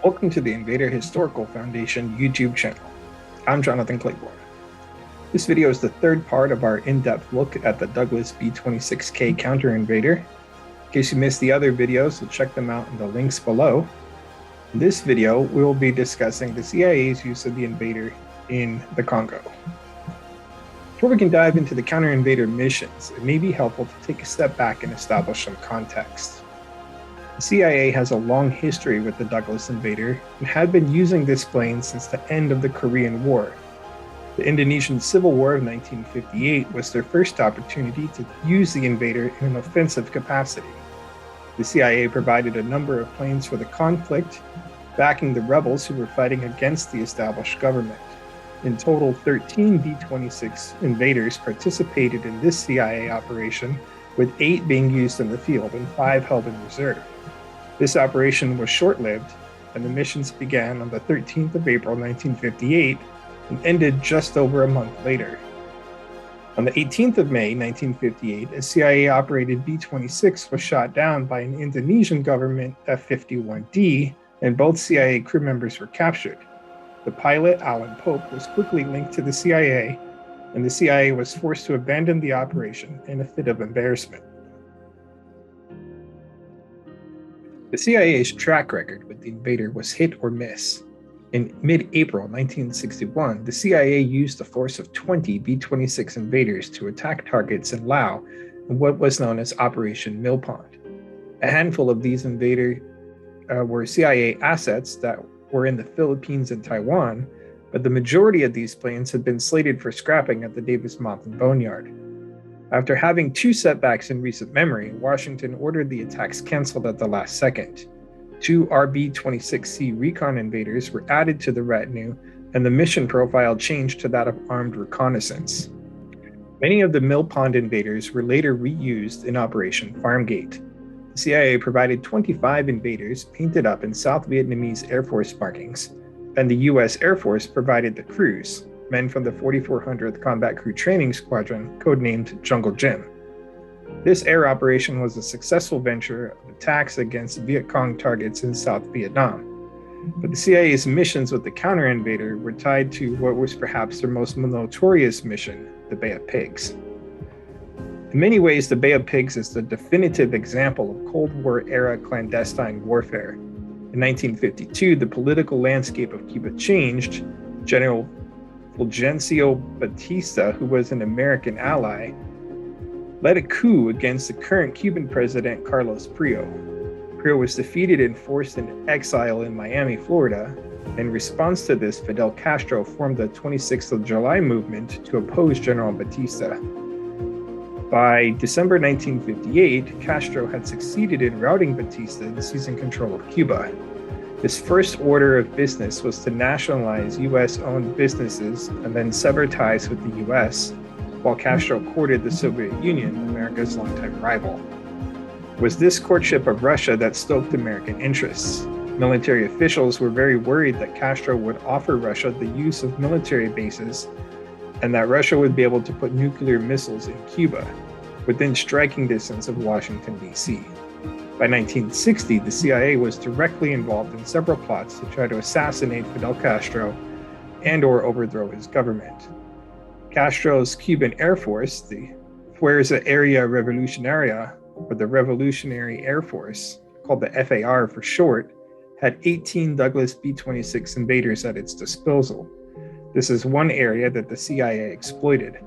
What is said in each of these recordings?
Welcome to the Invader Historical Foundation YouTube channel. I'm Jonathan Claiborne. This video is the third part of our in-depth look at the Douglas B-26K counter-invader. In case you missed the other videos, we'll check them out in the links below. In this video, we will be discussing the CIA's use of the invader in the Congo. Before we can dive into the counter-invader missions, it may be helpful to take a step back and establish some context. The CIA has a long history with the Douglas invader and had been using this plane since the end of the Korean War. The Indonesian Civil War of 1958 was their first opportunity to use the invader in an offensive capacity. The CIA provided a number of planes for the conflict, backing the rebels who were fighting against the established government. In total, 13 B-26 invaders participated in this CIA operation, with 8 being used in the field and 5 held in reserve. This operation was short-lived, and the missions began on the 13th of April 1958 and ended just over a month later. On the 18th of May 1958, a CIA-operated B-26 was shot down by an Indonesian government F-51D, and both CIA crew members were captured. The pilot, Alan Pope, was quickly linked to the CIA, and the CIA was forced to abandon the operation in a fit of embarrassment. The CIA's track record with the invader was hit or miss. In mid-April 1961, the CIA used a force of 20 B-26 invaders to attack targets in Laos in what was known as Operation Mill Pond. A handful of these invaders were CIA assets that were in the Philippines and Taiwan, but the majority of these planes had been slated for scrapping at the Davis Mountain Boneyard. After having 2 setbacks in recent memory, Washington ordered the attacks canceled at the last second. 2 RB-26C recon invaders were added to the retinue, and the mission profile changed to that of armed reconnaissance. Many of the Mill Pond invaders were later reused in Operation Farmgate. The CIA provided 25 invaders painted up in South Vietnamese Air Force markings, and the U.S. Air Force provided the crews, men from the 4400th Combat Crew Training Squadron, codenamed Jungle Jim. This air operation was a successful venture of attacks against Viet Cong targets in South Vietnam. But the CIA's missions with the counter-invader were tied to what was perhaps their most notorious mission, the Bay of Pigs. In many ways, the Bay of Pigs is the definitive example of Cold War-era clandestine warfare. In 1952, the political landscape of Cuba changed. General Fulgencio Batista, who was an American ally, led a coup against the current Cuban president Carlos Prio. Prio was defeated and forced into exile in Miami, Florida. In response to this, Fidel Castro formed the 26th of July movement to oppose General Batista. By December 1958, Castro had succeeded in routing Batista and seizing control of Cuba. His first order of business was to nationalize U.S.-owned businesses and then sever ties with the U.S., while Castro courted the Soviet Union, America's longtime rival. It was this courtship of Russia that stoked American interests. Military officials were very worried that Castro would offer Russia the use of military bases and that Russia would be able to put nuclear missiles in Cuba, within striking distance of Washington, D.C. By 1960, the CIA was directly involved in several plots to try to assassinate Fidel Castro and/or overthrow his government. Castro's Cuban Air Force, the Fuerza Aérea Revolucionaria, or the Revolutionary Air Force, called the FAR for short, had 18 Douglas B-26 invaders at its disposal. This is one area that the CIA exploited.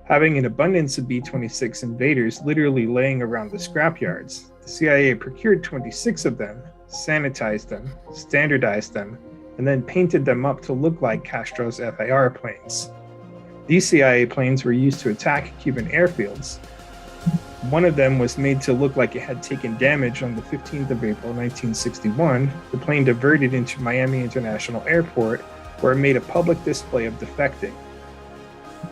Having an abundance of B-26 invaders literally laying around the scrapyards, the CIA procured 26 of them, sanitized them, standardized them, and then painted them up to look like Castro's FAR planes. These CIA planes were used to attack Cuban airfields. One of them was made to look like it had taken damage on the 15th of April 1961. The plane diverted into Miami International Airport, where it made a public display of defecting.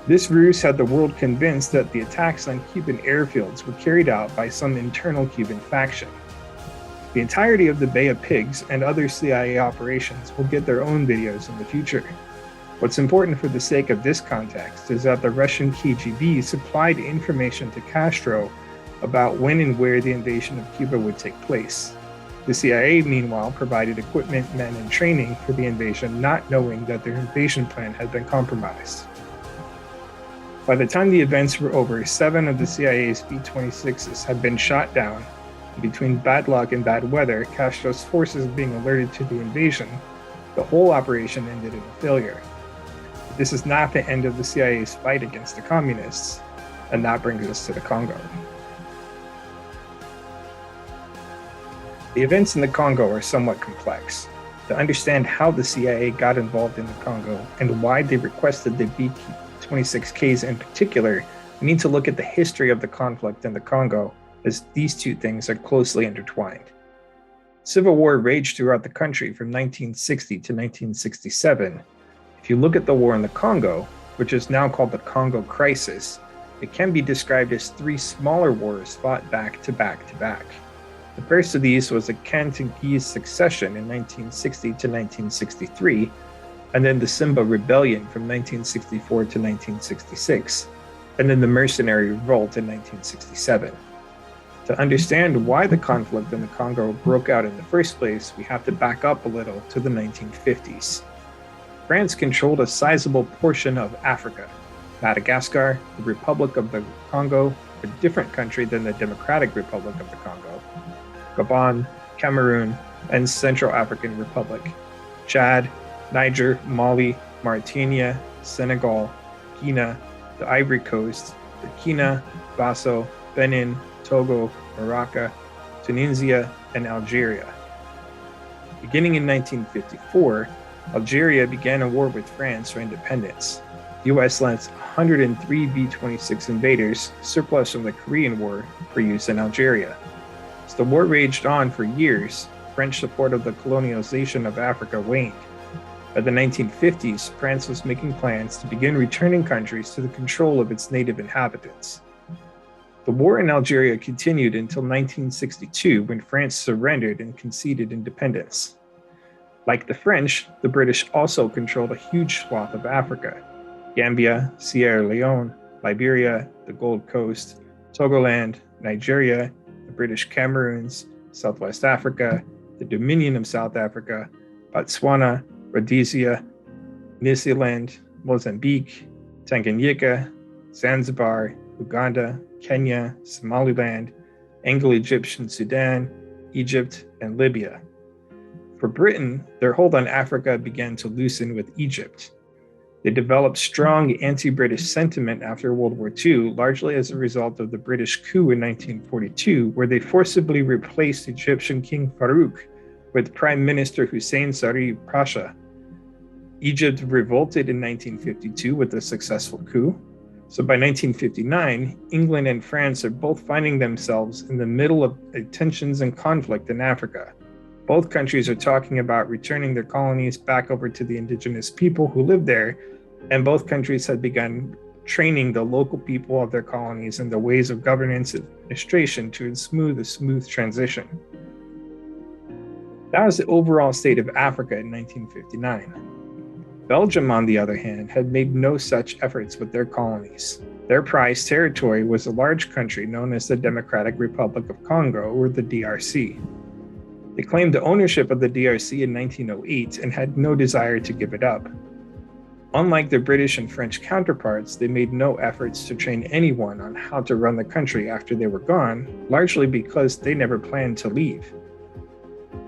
This ruse had the world convinced that the attacks on Cuban airfields were carried out by some internal Cuban faction. The entirety of the Bay of Pigs and other CIA operations will get their own videos in the future. What's important for the sake of this context is that the Russian KGB supplied information to Castro about when and where the invasion of Cuba would take place. The CIA, meanwhile, provided equipment, men, and training for the invasion, not knowing that their invasion plan had been compromised. By the time the events were over, 7 of the CIA's B-26s had been shot down. Between bad luck and bad weather, Castro's forces being alerted to the invasion, the whole operation ended in a failure. This is not the end of the CIA's fight against the communists, and that brings us to the Congo. The events in the Congo are somewhat complex. To understand how the CIA got involved in the Congo and why they requested the B-26Ks in particular, we need to look at the history of the conflict in the Congo, as these two things are closely intertwined. Civil war raged throughout the country from 1960 to 1967. If you look at the war in the Congo, which is now called the Congo Crisis, it can be described as 3 smaller wars fought back to back to back. The first of these was the Congolese succession in 1960 to 1963, and then the Simba rebellion from 1964 to 1966, and then the mercenary revolt in 1967. To understand why the conflict in the Congo broke out in the first place, we have to back up a little to the 1950s. France controlled a sizable portion of Africa. Madagascar, the Republic of the Congo, a different country than the Democratic Republic of the Congo, Gabon, Cameroon, and Central African Republic, Chad, Niger, Mali, Mauritania, Senegal, Guinea, the Ivory Coast, Burkina Faso, Benin, Togo, Morocco, Tunisia, and Algeria. Beginning in 1954, Algeria began a war with France for independence. The US lent 103 B-26 Invaders, surplus from the Korean War, for use in Algeria. As the war raged on for years, French support of the colonialization of Africa waned. By the 1950s, France was making plans to begin returning countries to the control of its native inhabitants. The war in Algeria continued until 1962, when France surrendered and conceded independence. Like the French, the British also controlled a huge swath of Africa: Gambia, Sierra Leone, Liberia, the Gold Coast, Togoland, Nigeria, the British Cameroons, Southwest Africa, the Dominion of South Africa, Botswana, Rhodesia, Nyasaland, Mozambique, Tanganyika, Zanzibar, Uganda, Kenya, Somaliland, Anglo-Egyptian Sudan, Egypt, and Libya. For Britain, their hold on Africa began to loosen with Egypt. They developed strong anti-British sentiment after World War II, largely as a result of the British coup in 1942, where they forcibly replaced Egyptian King Farouk with Prime Minister Hussein Sari Pasha. Egypt revolted in 1952 with a successful coup. So by 1959, England and France are both finding themselves in the middle of tensions and conflict in Africa. Both countries are talking about returning their colonies back over to the indigenous people who live there, and both countries have begun training the local people of their colonies in the ways of governance and administration to smooth a smooth transition. That was the overall state of Africa in 1959. Belgium, on the other hand, had made no such efforts with their colonies. Their prized territory was a large country known as the Democratic Republic of Congo, or the DRC. They claimed the ownership of the DRC in 1908 and had no desire to give it up. Unlike their British and French counterparts, they made no efforts to train anyone on how to run the country after they were gone, largely because they never planned to leave.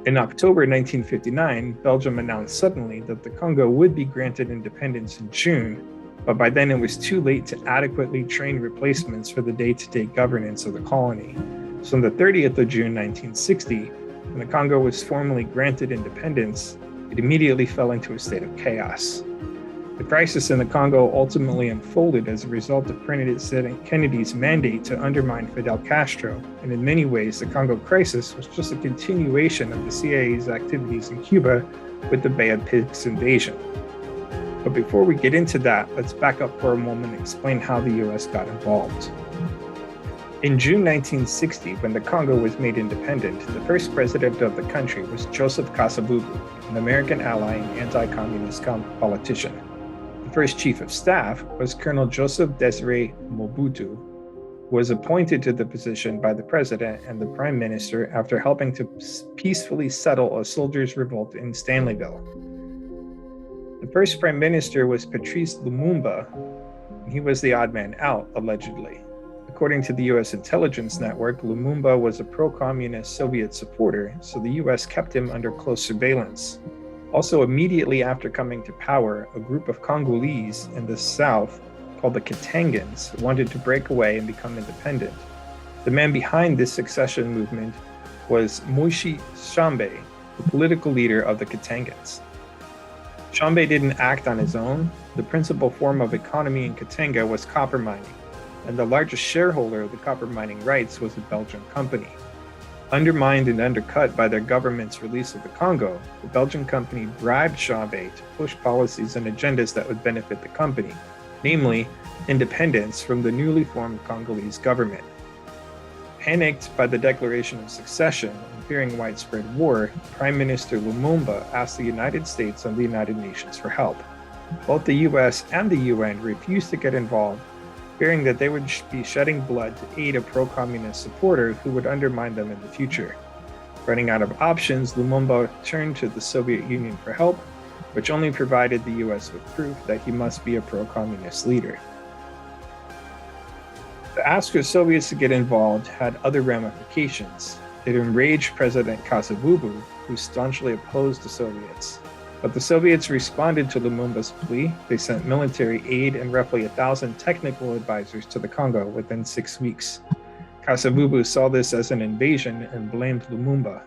In October 1959, Belgium announced suddenly that the Congo would be granted independence in June, but by then it was too late to adequately train replacements for the day-to-day governance of the colony. So on the 30th of June 1960, when the Congo was formally granted independence, it immediately fell into a state of chaos. The crisis in the Congo ultimately unfolded as a result of President Kennedy's mandate to undermine Fidel Castro, and in many ways, the Congo Crisis was just a continuation of the CIA's activities in Cuba with the Bay of Pigs invasion. But before we get into that, let's back up for a moment and explain how the US got involved. In June 1960, when the Congo was made independent, the first president of the country was Joseph Kasavubu, an American ally and anti-communist politician. The first chief of staff was Colonel Joseph Desiré Mobutu, who was appointed to the position by the president and the prime minister after helping to peacefully settle a soldiers' revolt in Stanleyville. The first prime minister was Patrice Lumumba, and he was the odd man out, allegedly. According to the US intelligence network, Lumumba was a pro-communist Soviet supporter, so the US kept him under close surveillance. Also, immediately after coming to power, a group of Congolese in the south, called the Katangans, wanted to break away and become independent. The man behind this secession movement was Moishi Tshombe, the political leader of the Katangans. Tshombe didn't act on his own. The principal form of economy in Katanga was copper mining, and the largest shareholder of the copper mining rights was a Belgian company. Undermined and undercut by their government's release of the Congo, the Belgian company bribed Tshombe to push policies and agendas that would benefit the company, namely independence from the newly formed Congolese government. Panicked by the declaration of succession and fearing widespread war, Prime Minister Lumumba asked the United States and the United Nations for help. Both the US and the UN refused to get involved, fearing that they would be shedding blood to aid a pro-communist supporter who would undermine them in the future. Running out of options, Lumumba turned to the Soviet Union for help, which only provided the US with proof that he must be a pro-communist leader. The ask for Soviets to get involved had other ramifications. It enraged President Kasavubu, who staunchly opposed the Soviets. But the Soviets responded to Lumumba's plea. They sent military aid and roughly 1,000 technical advisors to the Congo within 6 weeks. Kasavubu saw this as an invasion and blamed Lumumba.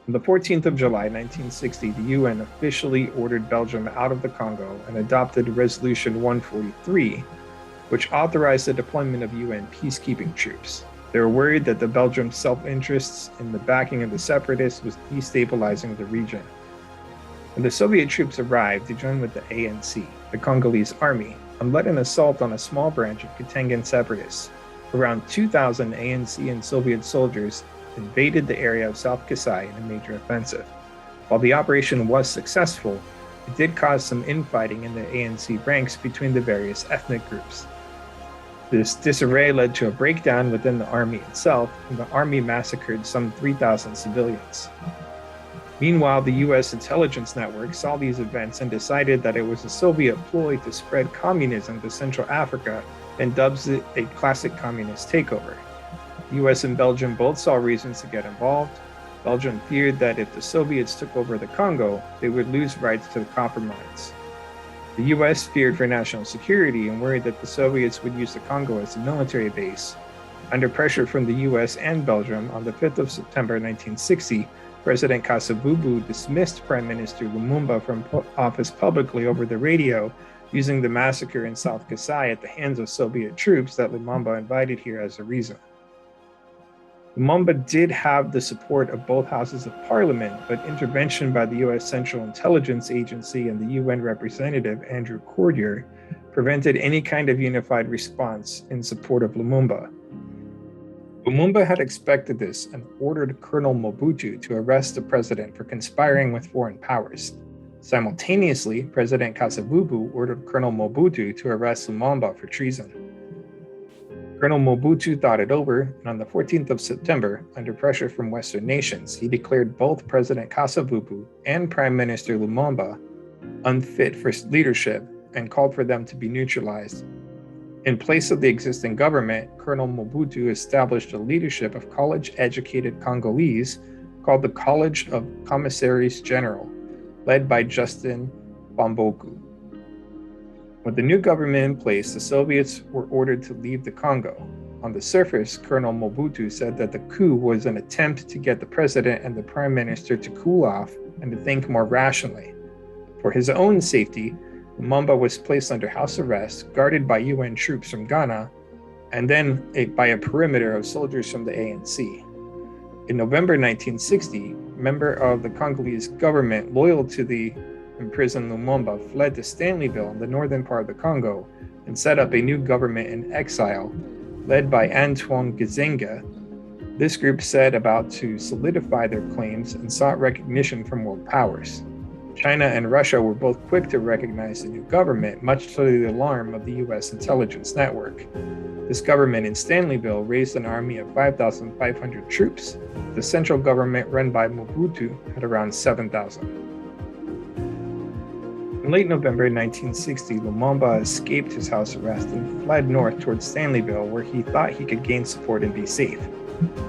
On the 14th of July 1960, the UN officially ordered Belgium out of the Congo and adopted Resolution 143, which authorized the deployment of UN peacekeeping troops. They were worried that the Belgium's self-interests in the backing of the separatists was destabilizing the region. When the Soviet troops arrived, they joined with the ANC, the Congolese army, and led an assault on a small branch of Katangan separatists. Around 2,000 ANC and Soviet soldiers invaded the area of South Kasai in a major offensive. While the operation was successful, it did cause some infighting in the ANC ranks between the various ethnic groups. This disarray led to a breakdown within the army itself, and the army massacred some 3,000 civilians. Meanwhile, the US intelligence network saw these events and decided that it was a Soviet ploy to spread communism to Central Africa and dubs it a classic communist takeover. The US and Belgium both saw reasons to get involved. Belgium feared that if the Soviets took over the Congo, they would lose rights to the copper mines. The US feared for national security and worried that the Soviets would use the Congo as a military base. Under pressure from the US and Belgium, on the 5th of September 1960, President Kasavubu dismissed Prime Minister Lumumba from office publicly over the radio, using the massacre in South Kasai at the hands of Soviet troops that Lumumba invited here as a reason. Lumumba did have the support of both houses of parliament, but intervention by the US Central Intelligence Agency and the UN representative Andrew Cordier prevented any kind of unified response in support of Lumumba. Lumumba had expected this and ordered Colonel Mobutu to arrest the president for conspiring with foreign powers. Simultaneously, President Kasavubu ordered Colonel Mobutu to arrest Lumumba for treason. Colonel Mobutu thought it over, and on the 14th of September, under pressure from Western nations, he declared both President Kasavubu and Prime Minister Lumumba unfit for leadership and called for them to be neutralized. In place of the existing government, Colonel Mobutu established a leadership of college-educated Congolese called the College of Commissaries General, led by Justin Bamboku. With the new government in place, the Soviets were ordered to leave the Congo. On the surface, Colonel Mobutu said that the coup was an attempt to get the president and the prime minister to cool off and to think more rationally. For his own safety, Lumumba was placed under house arrest, guarded by UN troops from Ghana, and then by a perimeter of soldiers from the ANC. In November 1960, a member of the Congolese government loyal to the and President Lumumba fled to Stanleyville in the northern part of the Congo and set up a new government in exile led by Antoine Gizenga. This group set about to solidify their claims and sought recognition from world powers. China and Russia were both quick to recognize the new government, much to the alarm of the US intelligence network. This government in Stanleyville raised an army of 5,500 troops. The central government run by Mobutu had around 7,000. In late November 1960, Lumumba escaped his house arrest and fled north towards Stanleyville, where he thought he could gain support and be safe.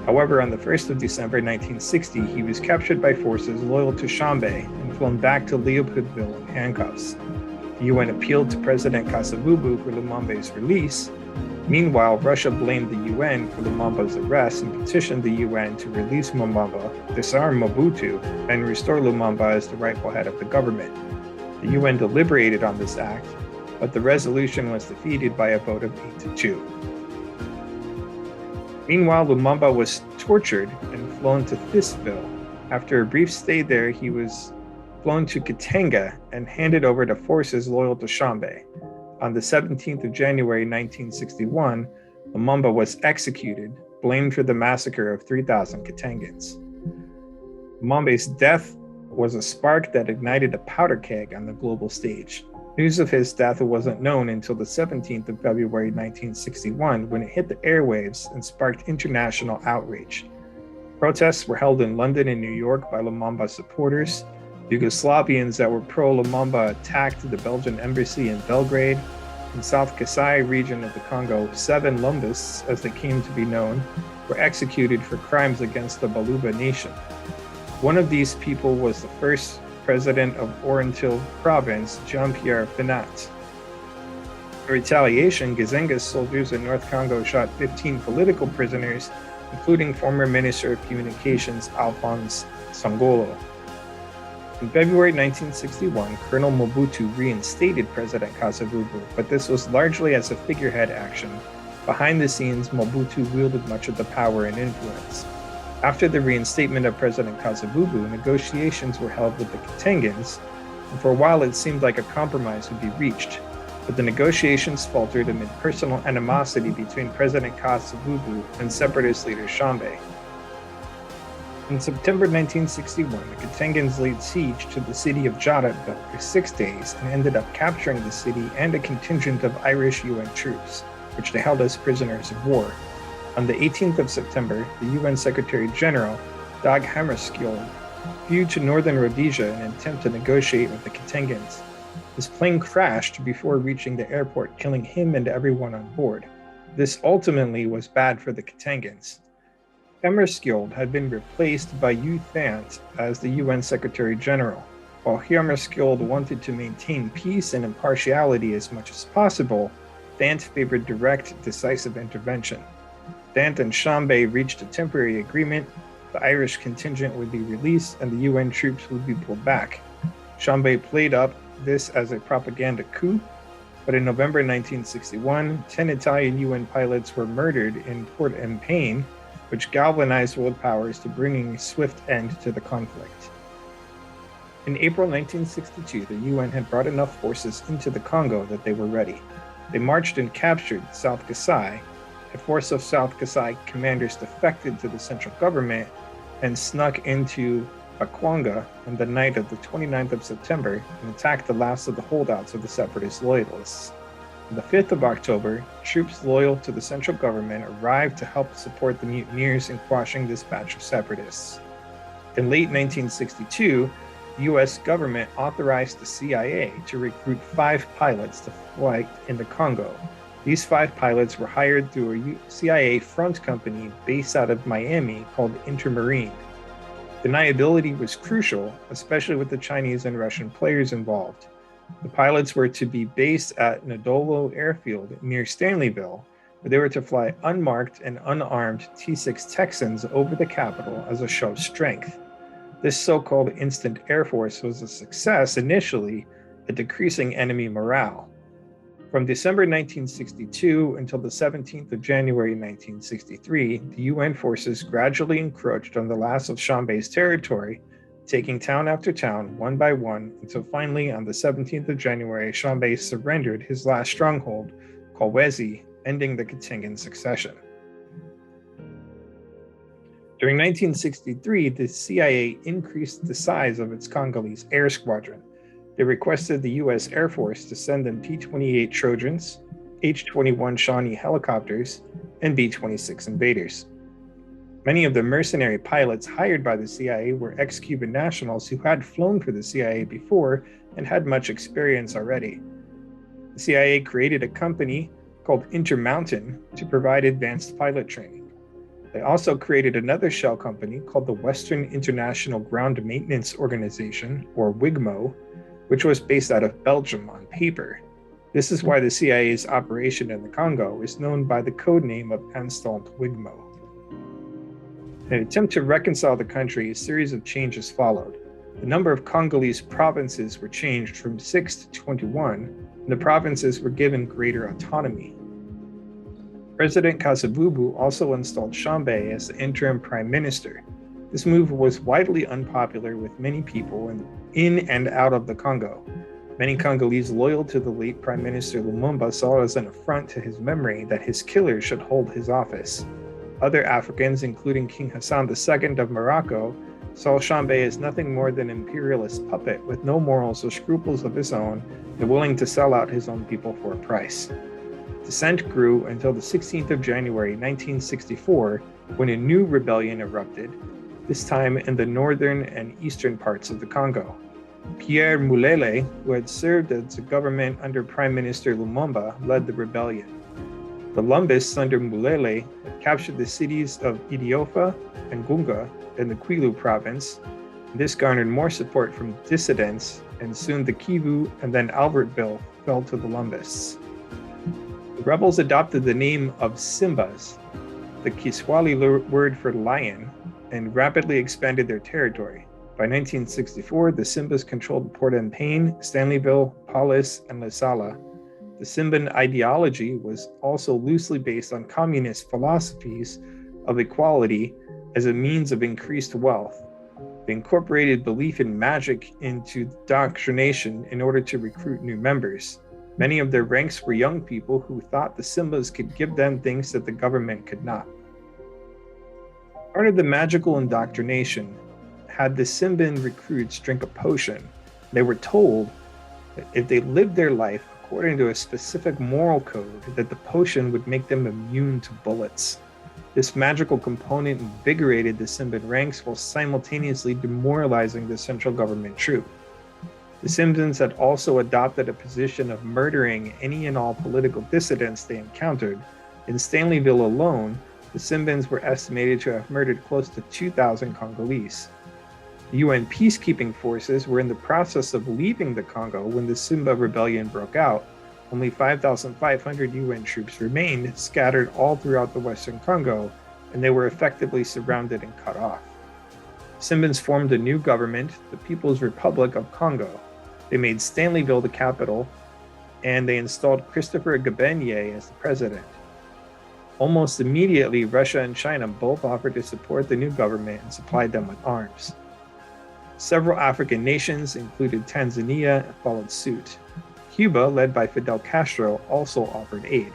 However, on the 1st of December 1960, he was captured by forces loyal to Chambé and flown back to Leopoldville in handcuffs. The UN appealed to President Kasavubu for Lumumba's release. Meanwhile, Russia blamed the UN for Lumumba's arrest and petitioned the UN to release Lumumba, disarm Mobutu, and restore Lumumba as the rightful head of the government. The UN deliberated on this act, but the resolution was defeated by a vote of 8-2. Meanwhile, Lumumba was tortured and flown to Fiskville. After a brief stay there, he was flown to Katanga and handed over to forces loyal to Chambé. On the 17th of January 1961, Lumumba was executed, blamed for the massacre of 3,000 Katangans. Lumumba's death was a spark that ignited a powder keg on the global stage. News of his death wasn't known until the 17th of February 1961, when it hit the airwaves and sparked international outrage. Protests were held in London and New York by Lumumba supporters. Yugoslavians that were pro-Lumumba attacked the Belgian embassy in Belgrade. In South Kasai region of the Congo, 7 Lumbists, as they came to be known, were executed for crimes against the Baluba nation. One of these people was the first president of Oriental province, Jean-Pierre Finat. In retaliation, Gizenga's soldiers in North Congo shot 15 political prisoners, including former Minister of Communications Alphonse Sangolo. In February 1961, Colonel Mobutu reinstated President Kasavubu, but this was largely as a figurehead action. Behind the scenes, Mobutu wielded much of the power and influence. After the reinstatement of President Kasavubu, negotiations were held with the Katangans, and for a while it seemed like a compromise would be reached, but the negotiations faltered amid personal animosity between President Kasavubu and separatist leader Chambé. In September 1961, the Katangans laid siege to the city of Jaratville for 6 days and ended up capturing the city and a contingent of Irish UN troops, which they held as prisoners of war. On the 18th of September, the UN Secretary-General, Dag Hammarskjöld, flew to northern Rhodesia in an attempt to negotiate with the Katangans. His plane crashed before reaching the airport, killing him and everyone on board. This ultimately was bad for the Katangans. Hammarskjöld had been replaced by U Thant as the UN Secretary-General. While Hammarskjöld wanted to maintain peace and impartiality as much as possible, Thant favored direct, decisive intervention. Thant and Chambé reached a temporary agreement. The Irish contingent would be released and the UN troops would be pulled back. Chambé played up this as a propaganda coup, but in November 1961, 10 Italian UN pilots were murdered in Port-au-Prince, which galvanized world powers to bringing a swift end to the conflict. In April 1962, the UN had brought enough forces into the Congo that they were ready. They marched and captured South Kasai. A force of South Kasai commanders defected to the central government and snuck into Bakwanga on the night of the 29th of September and attacked the last of the holdouts of the separatist loyalists. On the 5th of October, troops loyal to the central government arrived to help support the mutineers in quashing this batch of separatists. In late 1962, the US government authorized the CIA to recruit 5 pilots to flight in the Congo. These 5 pilots were hired through a CIA front company based out of Miami called Intermarine. Deniability was crucial, especially with the Chinese and Russian players involved. The pilots were to be based at Ndolo Airfield near Stanleyville, where they were to fly unmarked and unarmed T-6 Texans over the capital as a show of strength. This so-called instant air force was a success initially at decreasing enemy morale. From December 1962 until the 17th of January 1963, the UN forces gradually encroached on the last of Chambé's territory, taking town after town, one by one, until finally on the 17th of January, Chappell surrendered his last stronghold, Kolwezi, ending the Katingan succession. During 1963, the CIA increased the size of its Congolese air squadron. They requested the U.S. Air Force to send them P-28 Trojans, H-21 Shawnee helicopters, and B-26 Invaders. Many of the mercenary pilots hired by the CIA were ex-Cuban nationals who had flown for the CIA before and had much experience already. The CIA created a company called Intermountain to provide advanced pilot training. They also created another shell company called the Western International Ground Maintenance Organization, or WIGMO, which was based out of Belgium on paper. This is why the CIA's operation in the Congo is known by the code name of Anstalt WIGMO. In an attempt to reconcile the country, a series of changes followed. The number of Congolese provinces were changed from 6 to 21, and the provinces were given greater autonomy. President Kasavubu also installed Chappell as the interim prime minister. This move was widely unpopular with many people in and out of the Congo. Many Congolese loyal to the late Prime Minister Lumumba saw it as an affront to his memory that his killer should hold his office. Other Africans, including King Hassan II of Morocco, saw Chappell as nothing more than an imperialist puppet with no morals or scruples of his own and willing to sell out his own people for a price. Dissent grew until the 16th of January 1964, when a new rebellion erupted, this time in the northern and eastern parts of the Congo. Pierre Mulele, who had served as the government under Prime Minister Lumumba, led the rebellion. The Lumbists under Mulele had captured the cities of Idiofa and Gunga in the Kwilu province. This garnered more support from dissidents, and soon the Kivu and then Albertville fell to the Lumbists. The rebels adopted the name of Simbas, the Kiswahili word for lion, and rapidly expanded their territory. By 1964, the Simbas controlled Port-au-Prince, Stanleyville, Paulus, and La Salle. The Simban ideology was also loosely based on communist philosophies of equality as a means of increased wealth. They incorporated belief in magic into indoctrination in order to recruit new members. Many of their ranks were young people who thought the Simbas could give them things that the government could not. Part of the magical indoctrination had the Simban recruits drink a potion. They were told that if they lived their life according to a specific moral code, that the potion would make them immune to bullets. This magical component invigorated the Simban ranks while simultaneously demoralizing the central government troop. The Simbans had also adopted a position of murdering any and all political dissidents they encountered. In Stanleyville alone, the Simbans were estimated to have murdered close to 2,000 Congolese. The UN peacekeeping forces were in the process of leaving the Congo when the Simba rebellion broke out. Only 5,500 UN troops remained, scattered all throughout the Western Congo, and they were effectively surrounded and cut off. Simbans formed a new government, the People's Republic of Congo. They made Stanleyville the capital, and they installed Christopher Gabenye as the president. Almost immediately, Russia and China both offered to support the new government and supplied them with arms. Several African nations, including Tanzania, followed suit. Cuba, led by Fidel Castro, also offered aid.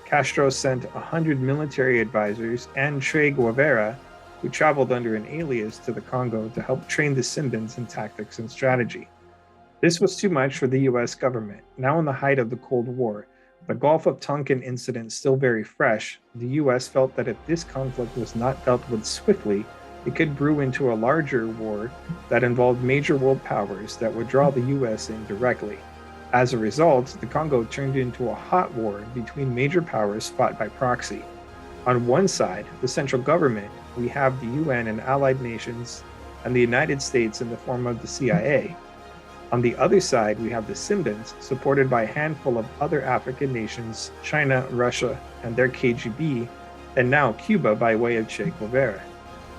Castro sent 100 military advisors and Che Guevara, who traveled under an alias to the Congo to help train the Simbans in tactics and strategy. This was too much for the US government. Now in the height of the Cold War, the Gulf of Tonkin incident still very fresh, the US felt that if this conflict was not dealt with swiftly, it could brew into a larger war that involved major world powers that would draw the US in directly. As a result, the Congo turned into a hot war between major powers fought by proxy. On one side, the central government, we have the UN and allied nations, and the United States in the form of the CIA. On the other side, we have the Simbans, supported by a handful of other African nations, China, Russia, and their KGB, and now Cuba by way of Che Guevara.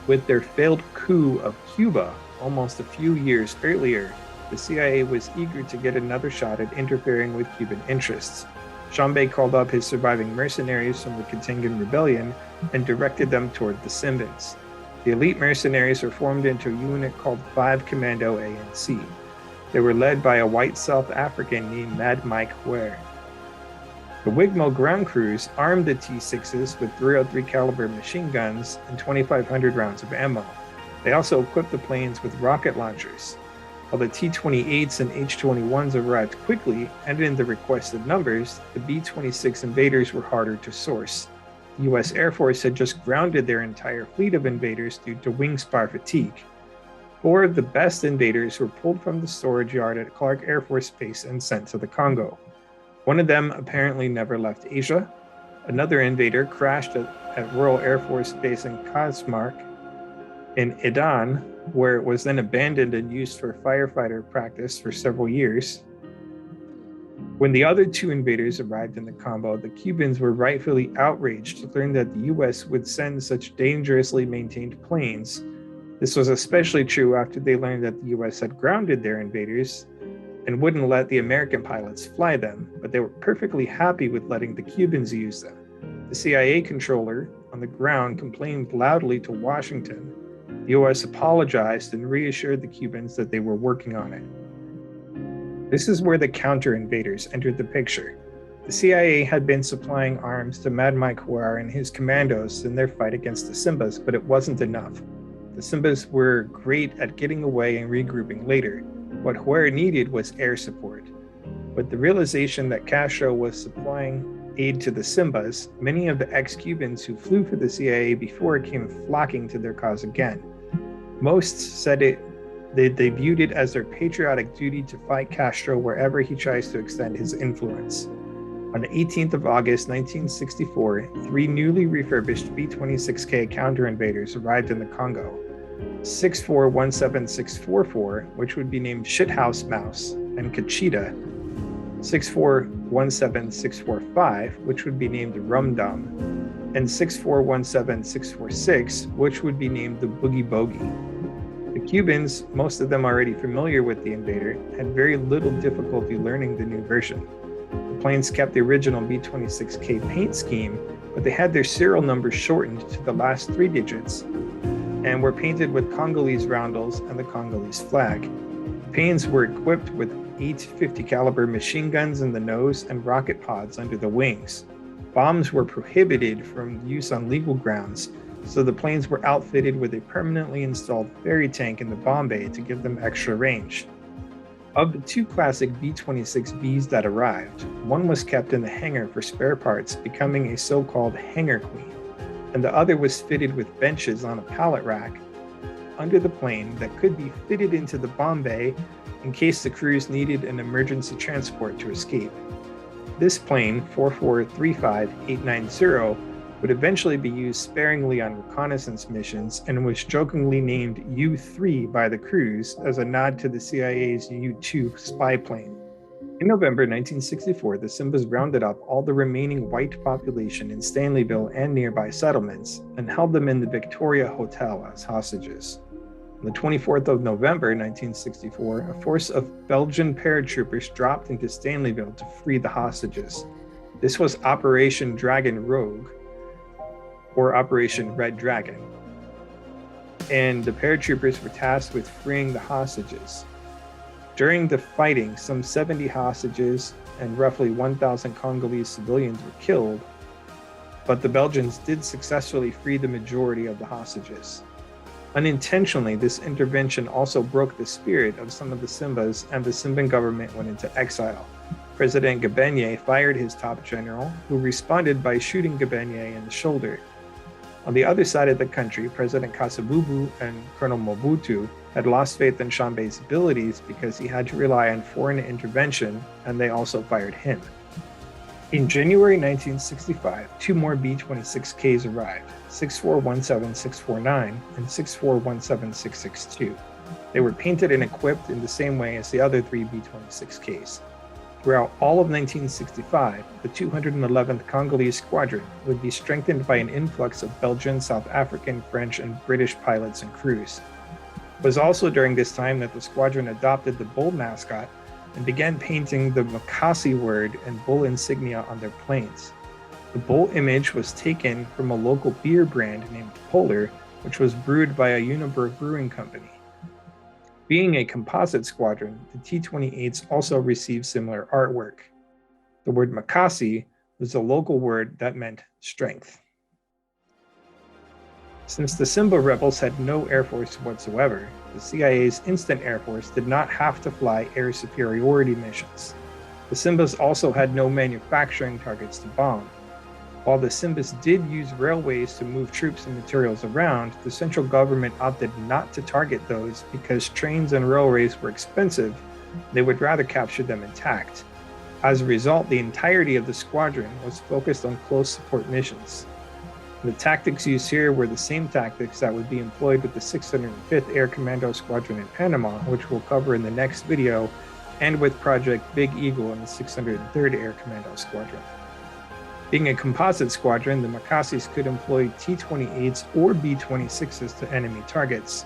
With their failed coup of Cuba almost a few years earlier, the CIA was eager to get another shot at interfering with Cuban interests. Chappell called up his surviving mercenaries from the Katingan rebellion and directed them toward the Simbans. The elite mercenaries were formed into a unit called 5 Commando ANC. They were led by a white South African named Mad Mike Ware. The Wigmo ground crews armed the T-6s with .303 caliber machine guns and 2,500 rounds of ammo. They also equipped the planes with rocket launchers. While the T-28s and H-21s arrived quickly and in the requested numbers, the B-26 Invaders were harder to source. The U.S. Air Force had just grounded their entire fleet of Invaders due to wing spar fatigue. 4 of the best Invaders were pulled from the storage yard at Clark Air Force Base and sent to the Congo. One of them apparently never left Asia. Another Invader crashed at Royal Air Force Base in Kazmark in Idan, where it was then abandoned and used for firefighter practice for several years. When the other 2 Invaders arrived in the Congo, the Cubans were rightfully outraged to learn that the US would send such dangerously maintained planes. This was especially true after they learned that the US had grounded their Invaders and wouldn't let the American pilots fly them, but they were perfectly happy with letting the Cubans use them. The CIA controller on the ground complained loudly to Washington. The US apologized and reassured the Cubans that they were working on it. This is where the counter-invaders entered the picture. The CIA had been supplying arms to Mad Mike Ware and his commandos in their fight against the Simbas, but it wasn't enough. The Simbas were great at getting away and regrouping later. What Ware needed was air support. With the realization that Castro was supplying aid to the Simbas, many of the ex-Cubans who flew for the CIA before came flocking to their cause again. Most said they viewed it as their patriotic duty to fight Castro wherever he tries to extend his influence. On the 18th of August 1964, 3 newly refurbished B-26K counter-invaders arrived in the Congo. 6417644, which would be named Shithouse Mouse, and Kachita. 6417645, which would be named Rum Dum, and 6417646, which would be named the Boogie Bogey. The Cubans, most of them already familiar with the Invader, had very little difficulty learning the new version. The planes kept the original B-26K paint scheme, but they had their serial numbers shortened to the last 3 digits and were painted with Congolese roundels and the Congolese flag. The planes were equipped with 850 caliber machine guns in the nose and rocket pods under the wings. Bombs were prohibited from use on legal grounds, so the planes were outfitted with a permanently installed ferry tank in the bomb bay to give them extra range. Of the 2 classic B-26Bs that arrived, one was kept in the hangar for spare parts, becoming a so-called hangar queen, and the other was fitted with benches on a pallet rack under the plane that could be fitted into the bomb bay in case the crews needed an emergency transport to escape. This plane, 4435890, would eventually be used sparingly on reconnaissance missions and was jokingly named U-3 by the crews as a nod to the CIA's U-2 spy plane. In November 1964, the Simbas rounded up all the remaining white population in Stanleyville and nearby settlements and held them in the Victoria Hotel as hostages. On the 24th of November 1964, a force of Belgian paratroopers dropped into Stanleyville to free the hostages. This was Operation Dragon Rogue, or Operation Red Dragon, and the paratroopers were tasked with freeing the hostages. During the fighting, some 70 hostages and roughly 1,000 Congolese civilians were killed, but the Belgians did successfully free the majority of the hostages. Unintentionally, this intervention also broke the spirit of some of the Simbas, and the Simban government went into exile. President Gabenye fired his top general, who responded by shooting Gabenye in the shoulder. On the other side of the country, President Kasavubu and Colonel Mobutu had lost faith in Chambe's abilities because he had to rely on foreign intervention, and they also fired him. In January 1965, 2 more B-26Ks arrived, 6417649 and 6417662. They were painted and equipped in the same way as the other 3 B-26Ks. Throughout all of 1965, the 211th Congolese Squadron would be strengthened by an influx of Belgian, South African, French, and British pilots and crews. It was also during this time that the squadron adopted the bull mascot and began painting the Makasi word and bull insignia on their planes. The bull image was taken from a local beer brand named Polar which was brewed by a Uniberg brewing company. Being a composite squadron, the T-28s also received similar artwork. The word Makasi was a local word that meant strength. Since the Simba rebels had no air force whatsoever, the CIA's instant air force did not have to fly air superiority missions. The Simbas also had no manufacturing targets to bomb. While the Simbas did use railways to move troops and materials around, the central government opted not to target those because trains and railways were expensive. They would rather capture them intact. As a result, the entirety of the squadron was focused on close support missions. The tactics used here were the same tactics that would be employed with the 605th Air Commando Squadron in Panama, which we'll cover in the next video, and with Project Big Eagle in the 603rd Air Commando Squadron. Being a composite squadron, the Makasis could employ T-28s or B-26s to enemy targets.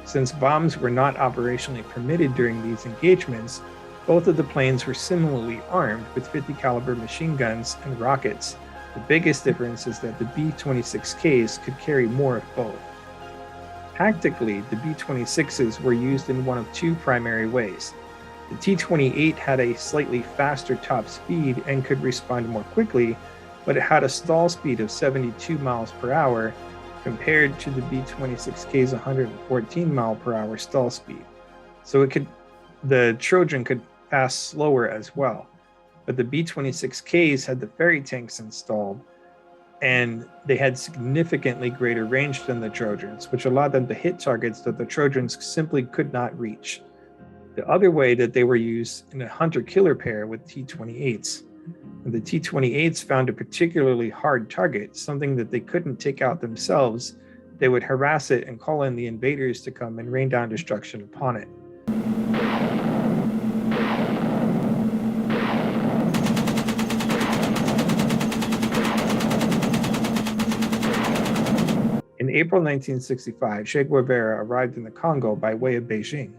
Since bombs were not operationally permitted during these engagements, both of the planes were similarly armed with 50 caliber machine guns and rockets. The biggest difference is that the B-26Ks could carry more of both. Tactically, the B-26s were used in one of two primary ways. The T-28 had a slightly faster top speed and could respond more quickly, but it had a stall speed of 72 miles per hour compared to the B-26K's 114 mile per hour stall speed. So the Trojan could pass slower as well. But the B-26Ks had the ferry tanks installed, and they had significantly greater range than the Trojans, which allowed them to hit targets that the Trojans simply could not reach. The other way that they were used in a hunter-killer pair with T-28s. And the T-28s found a particularly hard target, something that they couldn't take out themselves. They would harass it and call in the invaders to come and rain down destruction upon it. In April 1965, Che Guevara arrived in the Congo by way of Beijing.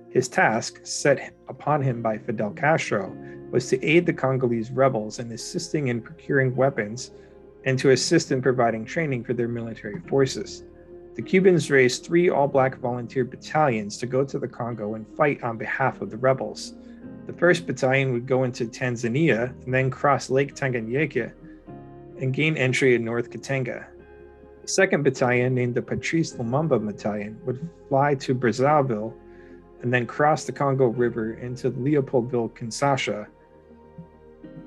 His task, set upon him by Fidel Castro, was to aid the Congolese rebels in assisting in procuring weapons and to assist in providing training for their military forces. The Cubans raised 3 all-black volunteer battalions to go to the Congo and fight on behalf of the rebels. The 1st Battalion would go into Tanzania and then cross Lake Tanganyika and gain entry in North Katanga. The 2nd Battalion, named the Patrice Lumumba Battalion, would fly to Brazzaville and then cross the Congo River into Leopoldville, Kinshasa,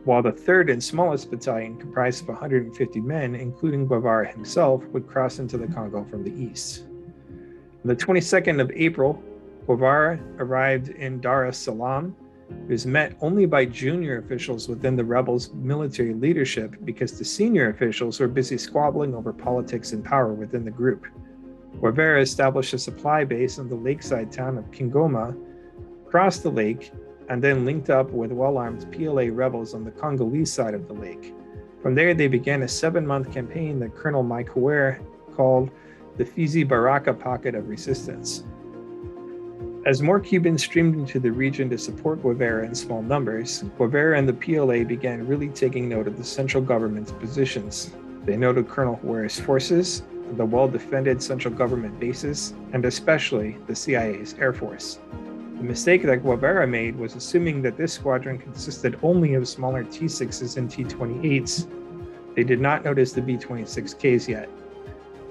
while the 3rd and smallest battalion, comprised of 150 men, including Guevara himself, would cross into the Congo from the east. On the 22nd of April, Guevara arrived in Dar es Salaam. He was met only by junior officials within the rebels' military leadership because the senior officials were busy squabbling over politics and power within the group. Guevara established a supply base in the lakeside town of Kingoma, crossed the lake, and then linked up with well-armed PLA rebels on the Congolese side of the lake. From there, they began a 7-month campaign that Colonel Mike Huer called the Fizi Baraka Pocket of Resistance. As more Cubans streamed into the region to support Guevara in small numbers, Guevara and the PLA began really taking note of the central government's positions. They noted Colonel Huer's forces, the well-defended central government bases, and especially the CIA's Air Force. The mistake that Guevara made was assuming that this squadron consisted only of smaller T-6s and T-28s. They did not notice the B-26Ks yet.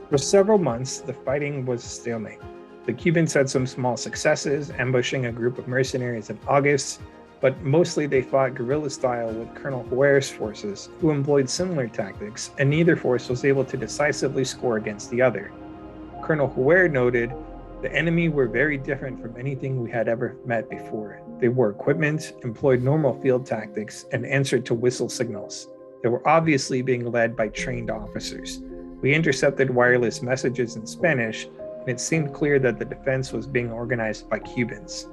For several months, the fighting was a stalemate. The Cubans had some small successes, ambushing a group of mercenaries in August, but mostly they fought guerrilla style with Colonel Huer's forces, who employed similar tactics, and neither force was able to decisively score against the other. Colonel Huer noted, "The enemy were very different from anything we had ever met before. They wore equipment, employed normal field tactics, and answered to whistle signals. They were obviously being led by trained officers. We intercepted wireless messages in Spanish, and it seemed clear that the defense was being organized by Cubans."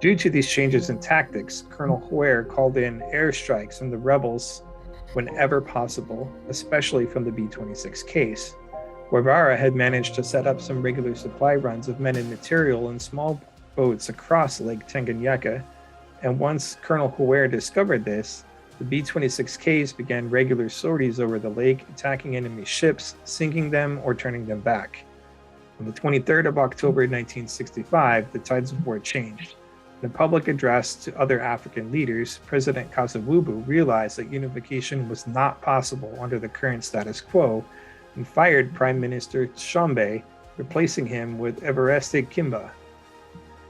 Due to these changes in tactics, Colonel Huer called in airstrikes on the rebels whenever possible, especially from the B-26Ks. Guevara had managed to set up some regular supply runs of men and material in small boats across Lake Tanganyika, and once Colonel Huer discovered this, the B-26Ks began regular sorties over the lake, attacking enemy ships, sinking them, or turning them back. On the 23rd of October 1965, the tides of war changed. In a public address to other African leaders, President Kasavubu realized that unification was not possible under the current status quo and fired Prime Minister Tshombe, replacing him with Evariste Kimba.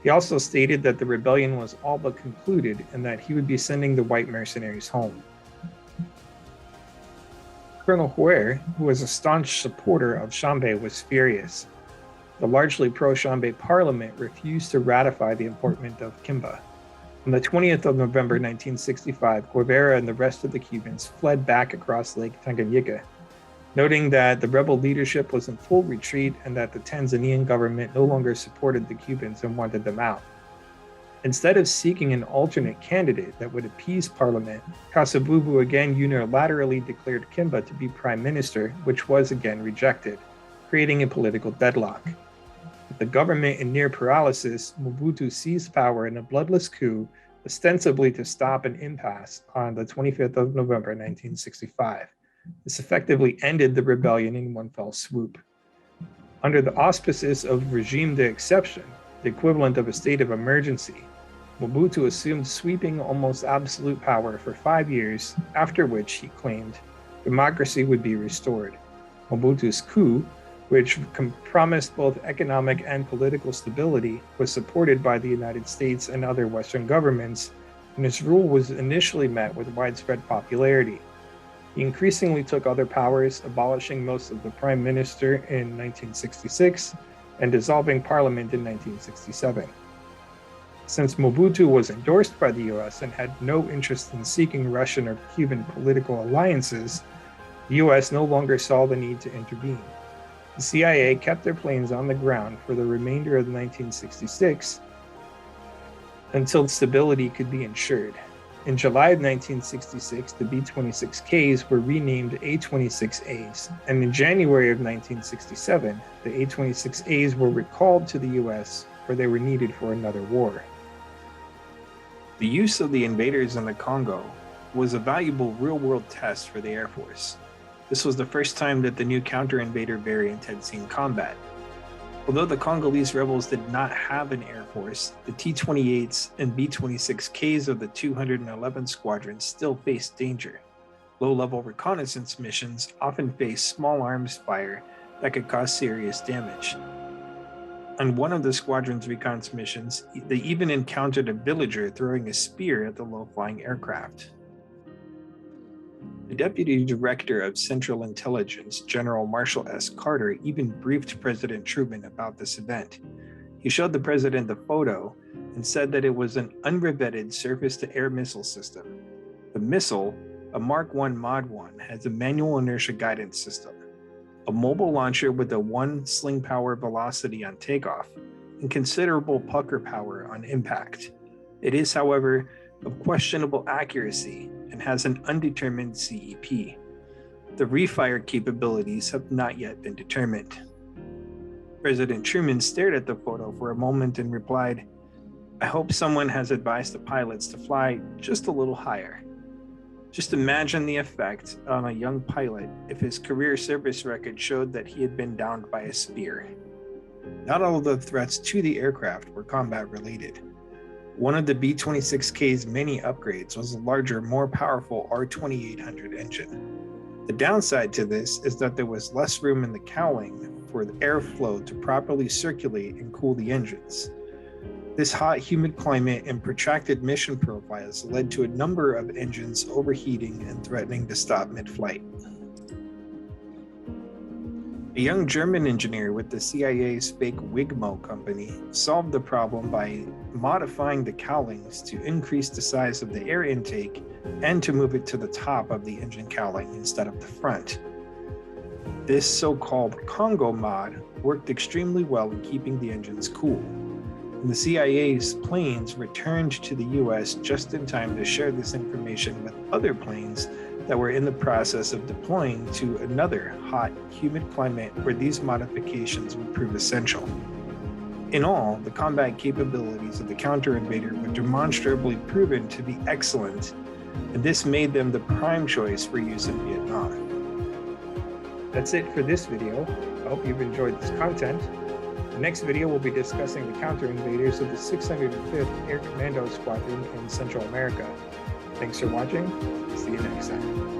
He also stated that the rebellion was all but concluded and that he would be sending the white mercenaries home. Colonel Huer, who was a staunch supporter of Tshombe, was furious. The largely pro-Tshombe parliament refused to ratify the appointment of Kimba. On the 20th of November 1965, Guevara and the rest of the Cubans fled back across Lake Tanganyika, noting that the rebel leadership was in full retreat and that the Tanzanian government no longer supported the Cubans and wanted them out. Instead of seeking an alternate candidate that would appease parliament, Kasavubu again unilaterally declared Kimba to be prime minister, which was again rejected, creating a political deadlock. With the government in near paralysis, Mobutu seized power in a bloodless coup, ostensibly to stop an impasse on the 25th of November 1965. This effectively ended the rebellion in one fell swoop. Under the auspices of regime d'exception, the equivalent of a state of emergency, Mobutu assumed sweeping, almost absolute power for 5 years, after which, he claimed, democracy would be restored. Mobutu's coup, which promised both economic and political stability, was supported by the United States and other Western governments, and his rule was initially met with widespread popularity. He increasingly took other powers, abolishing most of the prime minister in 1966 and dissolving parliament in 1967. Since Mobutu was endorsed by the US and had no interest in seeking Russian or Cuban political alliances, the US no longer saw the need to intervene. The CIA kept their planes on the ground for the remainder of 1966 until stability could be ensured. In July of 1966, the B-26Ks were renamed A-26As, and in January of 1967, the A-26As were recalled to the US, where they were needed for another war. The use of the invaders in the Congo was a valuable real-world test for the Air Force. This was the first time that the new counter-invader variant had seen combat. Although the Congolese rebels did not have an air force, the T-28s and B-26Ks of the 211 Squadron still faced danger. Low-level reconnaissance missions often faced small arms fire that could cause serious damage. On one of the squadron's reconnaissance missions, they even encountered a villager throwing a spear at the low-flying aircraft. The Deputy Director of Central Intelligence, General Marshall S. Carter, even briefed President Truman about this event. He showed the president the photo and said that it was an unrevetted surface-to-air missile system. The missile, a Mark I Mod 1, has a manual inertia guidance system, a mobile launcher with a 1 sling power velocity on takeoff, and considerable pucker power on impact. It is, however, of questionable accuracy and has an undetermined CEP. The refire capabilities have not yet been determined. President Truman stared at the photo for a moment and replied, "I hope someone has advised the pilots to fly just a little higher." Just imagine the effect on a young pilot if his career service record showed that he had been downed by a spear. Not all of the threats to the aircraft were combat related. One of the B-26K's many upgrades was a larger, more powerful R-2800 engine. The downside to this is that there was less room in the cowling for the airflow to properly circulate and cool the engines. This hot, humid climate and protracted mission profiles led to a number of engines overheating and threatening to stop mid-flight. A young German engineer with the CIA's fake Wigmo company solved the problem by modifying the cowlings to increase the size of the air intake and to move it to the top of the engine cowling instead of the front. This so-called Congo mod worked extremely well in keeping the engines cool, and the CIA's planes returned to the US just in time to share this information with other planes that were in the process of deploying to another hot, humid climate where these modifications would prove essential. In all, the combat capabilities of the counter-invader were demonstrably proven to be excellent, and this made them the prime choice for use in Vietnam. That's it for this video. I hope you've enjoyed this content. The next video will be discussing the counter-invaders of the 605th Air Commando Squadron in Central America. Thanks for watching. See you next time.